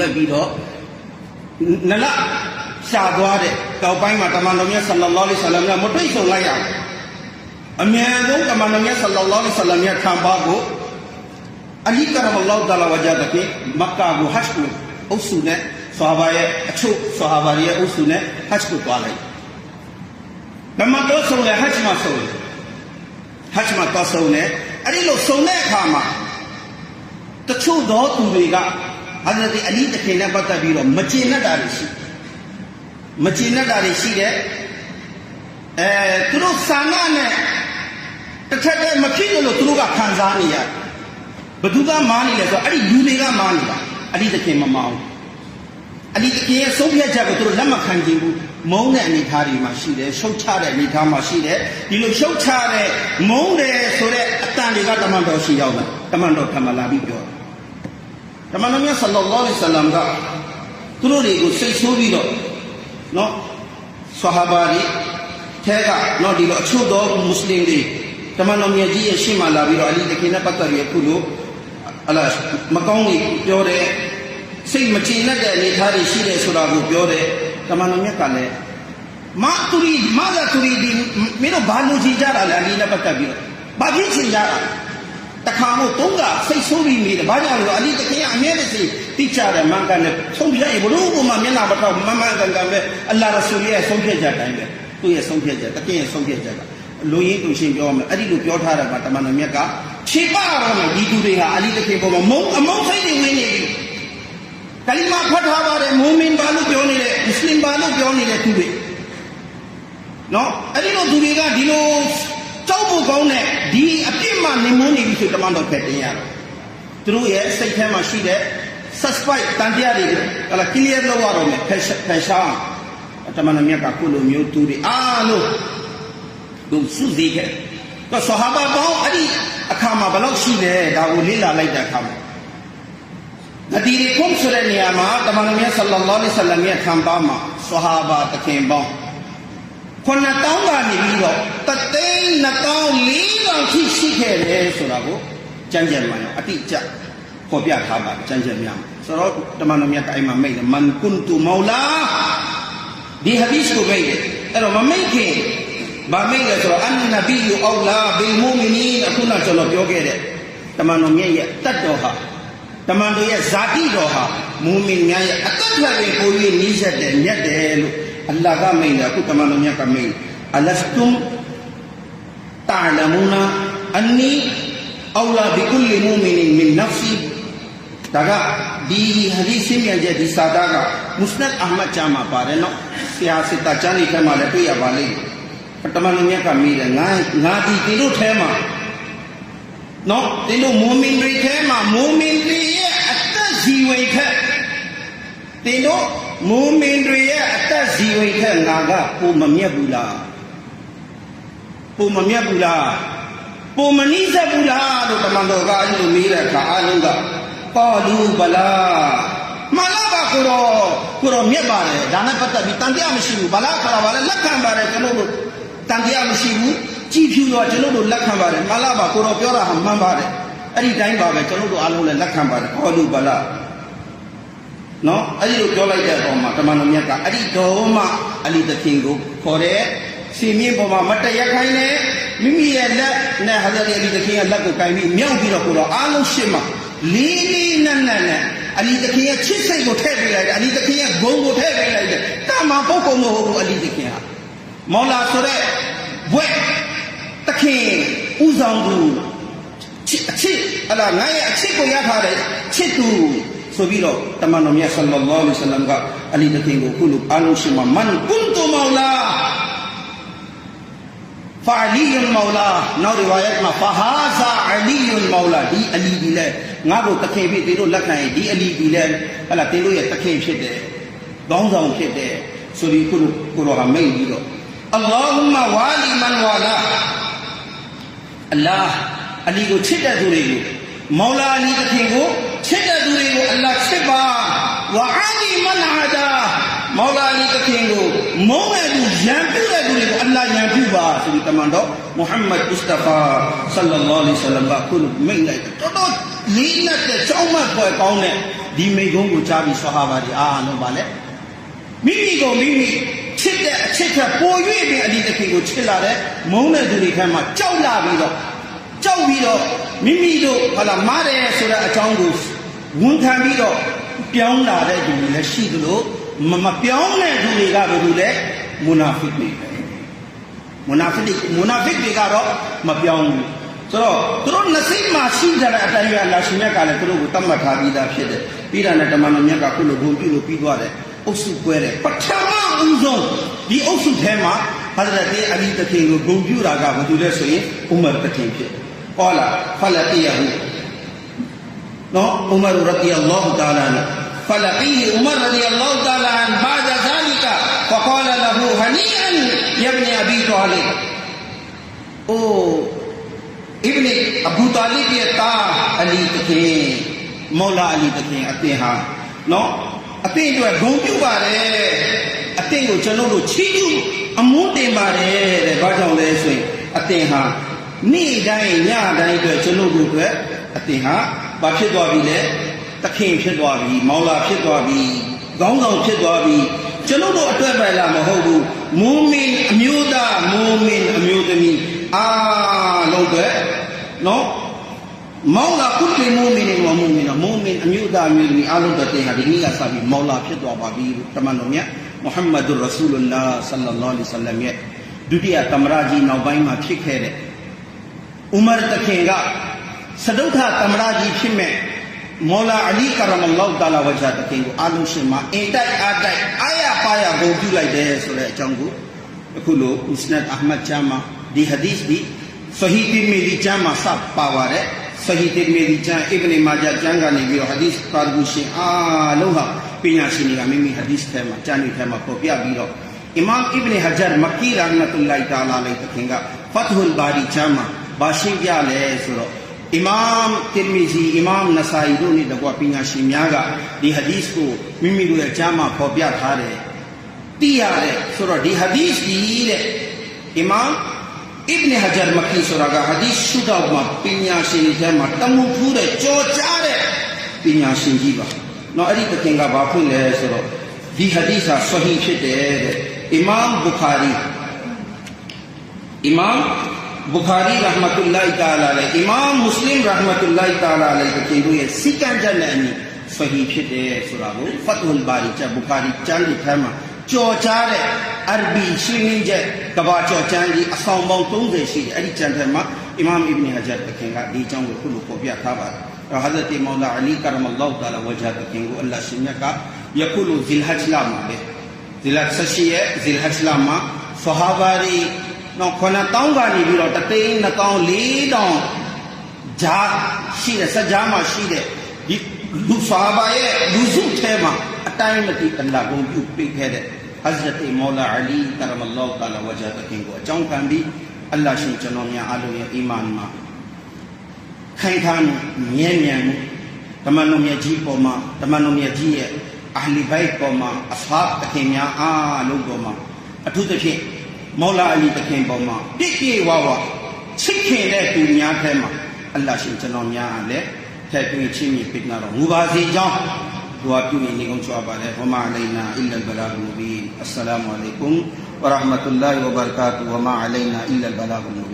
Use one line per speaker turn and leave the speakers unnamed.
လက်ပြီးတော့နလရှာသွားတဲ့တောက်ပိုင်းမှာတမန်တော်မြတ်ဆလ္လာလာဟ်အလိုင်းဝါဆလမ်ကမတွေ့ဆုံလိုက်ရဘူးအမြန်ဆုံးတမန်တော်မြတ်ဆလ္လာလာဟ်အလိုင်းဝါဆလမ်ရဲ့ခံပါကိုအလီကရမလာဟ်တအာလာဝါဂျာတကေမက္ကာကိုဟတ်ကိုအုပ်စုနဲ့ဆဟာဘာရဲ့အချို့ဆဟာဘာရဲ့အုပ်စုနဲ့ဟတ်ကိုသွားလိုက်နမတော်ဆုံးလေဟတ်မှာဆုံးဟတ်မှာတော့ဆုံးနေအဲ့ဒီလိုဆုံးတဲ့အခါမှာတချို့သောသူတွေကဟာဇရတ်အလီတခင်နဲ့ပတ်သက်ပြီးတော့မကျေနပ်တာတွေရှိတယ်သူတို့ဆန္ဒနဲ့တစ်ထက်တည်းမဖြစ်လို့သူတို့ကခံစားနေရတယ်ဘသူကမားနေလဲဆိုတော့အဲ့ဒီလူတွေကမားနေတာအလီတခင်မမောင်းအလီတခင်ရဲ့ဆုံးဖြတ်ချက်ကိုသူတို့လက်မခံကြဘူးမုန်းတဲ့အနေအထားတွေမှာရှိတယ်ရှုတ်ချတဲ့အနေအထားမှာရှိတယ်ဒီလိုရှုတ်ချတဲ့မုန်းတယ်ဆိုတဲ့အတန်တွေကတမန်တော်ရှိရောက်လာတမန်တော်ထမလာပြီးပြောတမန်တော်မြတ်ဆလ္လာလာဟ်အလိုင်းဝါဆလမ်ကသူတို့တွေကိုစိတ်ဆိုးပြီးတော့နော်ဆဟာဘာတွေထဲကနော်ဒီလိုအချို့သောမွတ်စလင်တွေတမန်တော်မြတ်ကြီးရဲ့ရှေ့မှာလာပြီးတော့အလီတခင်နဲ့ပတ်သက်ပြီးအခုလိုအလားမကောင်းကြီးပြောတယ်စိတ်မချတဲ့အနေအထားတွေရှိတယ်ဆိုတာကိုပြောတယ်တမန်တော်မြတ်ကလည်းမာတူရီမင်းတို့ဘာလို့ချင်ကြတာလဲအလီနဲ့ပတ်သက်ပြီးတော့ဘာဖြစ်ချင်ကြတာတခါမို့တုံးကစိတ်ဆိုးပြီးမိတယ်ဘာကြောင့်လဲအလီတခင်ကအမြဲတစေတိကျတယ်မှန်ကန်တယ်ဆုံးဖြတ်ရဘလို့ဘုမမျက်နှာမထောက်မမှန်ကန်ကန်ပဲအလ္လာဟ်ရဆူလ်ရဲ့ဆုံးဖြတ်ချက်တိုင်းပဲသူ့ရဲ့ဆုံးဖြတ်ချက်တခင်ရဲ့ဆုံးဖြတ်ချက်ကလူရင်းသူရှင်းပြောမယ်အဲ့ဒီလိုပြောထားတာကတမန်တော်မြတ်ကခြေပတော့မယ်ဒီသူတွေဟာအလီတခင်ပေါ်မှာအမုန်းစိတ်တွေဝင်နေပြီကလီမာဖတ်ထားပါတယ်မူမင်ဘာလို့ပြောနေလဲမွတ်စလင်ဘာလို့ပြောနေတဲ့သူတွေနော်အဲ့ဒီလိုသူတွေကဒီလိုကြောက်ဖို့ကောင်းတဲ့ဒီအပြစ်မှနေမွန်းနေပြီဆိုတမန်တော်ဖက်တင်ရတယ်သူတို့ရဲ့စိတ်ထဲမှာရှိတဲ့ suspect တန်တရားတွေကိုဟလာ clear လုပ်ရတော့မယ်ဖက်ရှားတမန်တော်မြတ်ကခုလိုမျိုးသူတွေအားလုံးသူစုစည်းခဲ့တော့ဆဟာဘာပေါင်းအဲ့ဒီအခါမှာဘယ်လောက်ရှိလဲဒါကိုလေ့လာလိုက်တဲ့အခါမှာနဒီရီကုမ်ဆိုတဲ့နေရာမှာတမန်တော်မြတ်ဆလ္လာလာဟ်အလိုင်းဝါဆလမ်ရဲ့ခံပါမှာဆဟာဘာတခင်ပေါင်း9000ကနေပြီးတော့3,400ထိရှိခဲ့တယ်ဆိုတာကိုကျမ်းကျမ်းမှာအတိအကျပေါ်ပြထားပါကျမ်းကျမ်းများဆိုတော့တမန်တော်မြတ်ကအိမ်မှာမိတ်တယ်မန်ကွန်တူမောလာဒီဟာဒီစ်ကိုမိတ်တယ်အဲ့တော့မမိတ်ခင်ဗာမိတ်လဲဆိုတော့အန်နဘီယူအောလာဘီလ်မူမီနီအခုနကျွန်တော်ပြောခဲ့တဲ့တမန်တော်မြတ်ရဲ့တတ်တော်ဟာတမန်တော်ရဲ့ဇာတိတော်ဟာမူမင်များရဲ့အသက်ဖြတ်ကိုကိုကြီးနီးစက်တယ်မြတ်တယ်လို့အလ္လာဟ်ကမိန့်တယ်အခုတမန်တော်မြတ်ကမိန့်အလစတုမ်တာလမူနာအန်နီအောလာဘီကုလ်မူမင်မင်နဖ်စီဒါကဒီဟာဒီစင်းမြန်တဲ့ဒီစာသားကမုစနတ်အာမတ်ဂျာမှာပါတယ်နော်ဆရာစစ်တာကျမ်းလေးထဲမှာလည်းတွေ့ရပါလိမ့်မယ်တမန်တော်မြတ်ကမိတယ်ငါဒီတို့ထဲမှာနော်ဒီလိုမူမင်တွေထဲမှာမူမင်တွေရဲ့အသက်ဇီဝိထက်ဒီလိုမူမင်တွေရဲ့အသက်ဇီဝိထက်ငါကပုံမမြတ်ဘူးလားပုံမမြတ်ဘူးလားပုံမနိစ္စဘူးလားလို့တမန်တော်ကအဲ့လိုမေးတဲ့အခါအလုံးကကောလူဗလာမလာပါကိုတော့မြတ်ပါတယ်ဒါနဲ့ပတ်သက်ပြီးတန်တရားမရှိဘူးဗလာခလာပါလေလက်ခံပါတယ်ကျွန်တော်တို့တန်တရားမရှိဘူးကြည်ဖြူတော့ကျွန်တော်တို့လက်ခံပါတယ်မလာပါကိုတော့ပြောတာဟာမှန်ပါတယ်အဲ့ဒီတိုင်းပါပဲကျွန်တော်တို့အားလုံးလည်းလက်ခံပါတယ်ကောလူဗလာနော်အဲ့ဒီလိုပြောလိုက်တဲ့အခါမှာတမန်တော်မြတ်ကအဲ့ဒီတော့မှအလီတခင်ကိုခေါ်တဲ့စီမင်းပေါ်မှာမတရက်ခိုင်းနဲ့မိမိရဲ့လက်နဲ့ဟာဇရတ်အလီတခင်ရဲ့လက်ကိုကိုင်ပြီးမြောက်ပြီးတော့ကိုတော့အားလုံးရှင်းမှာလေးနက်နဲ့အလီတခင်ရဲ့ချစ်စိတ်ကိုထည့်ပေးလိုက်တယ်အလီတခင်ရဲ့ဂုဏ်ကိုထည့်ပေးလိုက်တယ်တာမန်ပုဂ္ဂိုလ်မဟုတ်ဘူးအလီတခင်ဟာမောလာဆိုတဲ့ဘွဲ့တခင်ဥဆောင်သူအချစ်အလားငါရဲ့အချစ်ကိုရထားတယ်ချစ်သူဆိုပြီးတော့တမန်တော်မြတ်ဆလ္လာလာဟ်အလိုင်းဝါဆလမ်ကအလီတခင်ကိုခုလိုအားလုံးရှင်းမှာမန်ကွန်တူမောလာဖာလီယွန်မောလာနောက်ဒီဝါယတ်မှာဖာဟာဇာအလီယွန်မောလာဒီအလီဒီလဲငါ့ကိုတခင်ဖြစ်သေးလို့လက်ခံရင်ဒီအလီဒီလဲဟလာတင်းလို့ရဲ့တခင်ဖြစ်တယ်ခေါင်းဆောင်ဖြစ်တယ်ဆိုပြီးခုလိုကိုရောမိတ်ပြီးတော့အလ္လာဟူမဝါလီမန်ဝါလာအလ္လာဟ်အလီကိုချစ်တဲ့သူတွေကိုမောလာအလီတခင်ကိုချစ်တဲ့သူတွေကိုအလ္လာဟ်ချစ်ပါဝါအာဒီမန်အာဒါမောလာအလီတခင်ကိုမုန်းတဲ့သူရန်ပြုတဲ့သူတွေကိုအလ္လာဟ်ရန်ပြုပါဆိုပြီးတမန်တော်မုဟမ္မဒ်မုစတဖာဆလ္လာလာဟ်အလိုင်းဝါဆလမ်ကခုလိုမိန့်လိုက်တော်တော်လေးနဲ့တဲ့ကြောင်းမပွဲကောင်းတဲ့ ဒီမိကုံးကိုကြားပြီးဆဟာဘာတွေအားလုံးပါလေမိမိကိုမိမိချစ်တဲ့အချစ်ထက်ပို၍ပင်အလီတခင်ကိုချစ်လာတဲ့မုန်းတဲ့သူတွေထဲမှာကြောက်လာပြီးတော့မိမိတို့ဟာလာမားတယ်ဆိုတဲ့အကြောင်းကိုဝန်ခံပြီးတော့ပြောင်းလာတဲ့သူတွေလည်းရှိသလိုမပြောင်းတဲ့သူတွေကဘယ်လိုလဲမူနာဖစ်တွေမူနာဖစ်တွေကတော့မပြောင်းဘူးဆိုတော့သူတို့နစိမှာရှိကြတဲ့အတိုင်းအလာရှင်မြတ်ကလည်းသူတို့ကိုတတ်မှတ်ထားပြီးသားဖြစ်တယ်ပြီးတာနဲ့ဓမ္မတော်မြတ်ကခုလိုဘုံပြုလို့ပြီးသွားတယ်အုပ်စုကွဲတယ်ပထမဦးဆုံးဒီအုပ်စုထဲမှာဟာဇရတ်အလီတခင်ကိုဂုဏ်ပြုတာကဘာလို့လဲဆိုရင်ဥမာတခင်ဖြစ်ဟောလာဖလတီယဟူနော်ဥမာရဒီအလ္လာဟူတာလာဖလတီဟီဥမာရဒီအလ္လာဟူတာလာန်ဘာဒဇာလီကာفقال له هنيئا يا ابن ابي طالب او ابن ابو طالبရဲ့သားအလီတခင်မောလာအလီတခင်အတင်ဟာနော်အတင်အတွက်ဂုဏ်ပြုပါတယ်အတင်ကိုကျွန်တော်တို့ချီးကျူးအမွန်းတင်ပါတယ်တဲ့ဘာကြောင့်လဲဆိုရင်အတင်ဟာနေ့တိုင်းညတိုင်းအတွက်ကျွန်တော်တို့အတွက်အတင်ဟာဘာဖြစ်သွားပြီလဲတခင်ဖြစ်သွားပြီမောလာဖြစ်သွားပြီခေါင်းဆောင်ဖြစ်သွားပြီကျွန်တော်တို့အတွက်ပဲလားမဟုတ်ဘူးမူမင်အမျိုးသားမူမင်အမျိုးသမီးအားလုံးပဲနော်မောလာကုတ်တေမူမင်နဲ့မူမင်အမျိုးသားအမျိုးသမီးအားလုံးတဲ့ဟာဒီနေ့ကစပြီးမောလာဖြစ်သွားပါပြီတမန်တော်မြတ်မုဟမ္မဒ်ရဆူလလာဆလ္လာလာလဟ်အလัยဟိဝါဆလမ်ရဲ့ဒုတိယသမ္မတကြီးနောက်ပိုင်းမှာဖြစ်ခဲ့တဲ့ဥမာတခင်ကစဒုထသမ္မတကြီးဖြစ်မဲ့မောလာအလီကရမလောတာလာဝဂျာတခင်ကိုအာလုံးရှင်မှာအင်တိုက်အားတိုက်အာရပါရဂုဏ်ပြုလိုက်တယ်ဆိုတဲ့အကြောင်းကိုအခုလိုမုစနတ်အာမတ်ချမ်းမှာဒီဟာဒီသ်ဒီဆဟီတီမီဒီချမ်းမှာစပါပါတယ်ဆဟီတီမီဒီချမ်းအစ်ဘနီမာဂျာချမ်းကနေပြီးတော့ဟာဒီသ်ပါဒူရှင်အားလုံးဟာပညာရှင်တွေကမိမိဟာဒီသ်ထဲမှာချမ်းတွေထဲမှာပေါ်ပြပြီးတော့အီမမ်အစ်ဘနီဟဂျာမက္ကီရာဟ်မတ်တူလာဟ်တာလာလိတခင်ကဖတ်ဟူလ်ဘာရီချမ်းမှာဘာရှင်းပြလဲဆိုတော့အီမမ်တီရမီဇီအီမမ်နဆာအီတို့နဲ့တကွပညာရှင်များကဒီဟာဒီသ်ကိုမိမိတို့ရဲ့ကျမ်းမှာဖော်ပြထားတယ်သိရတယ်ဆိုတော့ဒီဟာဒီသ်ကြီးတဲ့အီမမ်အစ်ဘနီဟဂျာမက္ကီဆိုတာကဟာဒီသ်ရှုထောင့်မှာပညာရှင်တွေထဲမှာတမှုထူးတဲ့ကြော်ကြားတဲ့ပညာရှင်ကြီးပါနော်အဲ့ဒီတခင်ကဘာဖွင့်လဲဆိုတော့ဒီဟာဒီသ်ဟာဆဟီဖြစ်တယ်တဲ့အီမမ်ဘူခါရီBukhari rahmatullahi ta'ala alayhi Imam Muslim rahmatullahi ta'ala alayhi တခင်တို့ရဲ့စီကံချက်နဲ့အညီဆဟီဖြစ်တယ်ဆိုတာကို Fathul Bari ကျ Bukhari ကျမ်းတွေထဲမှာကြော်ကြားတဲ့အာရဘီရှင်းလင်းချက်ကဘာကြော်ကျမ်းကြီးအဆောင်ပေါင်း30ရှိတယ်အဲ့ဒီကျမ်းထဲမှာ Imam Ibn Hajar တခင်ကဒီအကြောင်းကိုခုလိုပေါ်ပြထားပါတယ်။ဟာဇရတ်မောလာအလီကရမလောတာလာဝဂျာတခင်ကိုအလ္လာဟ်ရှင်မြတ်ကယခုလိုဇီလ်ဟဂျ်လာမှာလေဇီလ်ဟဂျ်ရဲ့ဇီလ်ဟဂျ်လာမှာဆဟာဘာတွေနော်9000ကနေပြီးတော့3,200,4,000ဂျာရှိတဲ့စကြာမှာရှိတဲ့ဒီလူဆာဘာရဲ့လူစုထဲမှာအတိုင်းမတိအလ္လာဟ်ကိုပြုပေးခဲ့တဲ့ဟဇရတ်မောလာအလီကရမလောတာလာဝဂျာတခင်ကိုအကြောင်းခံပြီးအလ္လာဟ်ရှင်ကျွန်တော်များအားလုံးရဲ့အီမန်မှာခိုင်ခန့်မြဲမြံမှုဓမ္မတော်မြတ်ကြီးပေါ်မှာဓမ္မတော်မြတ်ကြီးရဲ့အာဟ်လီဘိုက်ပေါ်မှာအဆဟာဘ်တခင်များအားလုံးပေါ်မှာအထူးသဖြင့်မောလာအလီတခင်ပေါ်မှာပြည့်ပြည့်ဝဝချစ်ခင်တဲ့သူများထဲမှာအလ္လာဟ်ရှင်ကျွန်တော်များအားလည်းထည့်သွင်းချင်းမြစ်ပေးနာတော့မူပါစေကြောင်းဒွါပြုနေကုန်ကြပါလေဝမာအလိုင်နာအီလလ်ဘလာဂ်မူဘီအစ္စလာမုအလိုင်ကွမ်ဝရဟ်မတုல்லாဟီဝဘရကာတူဝမာအလိုင်နာအီလလ်ဘလာဂ်မူဘီ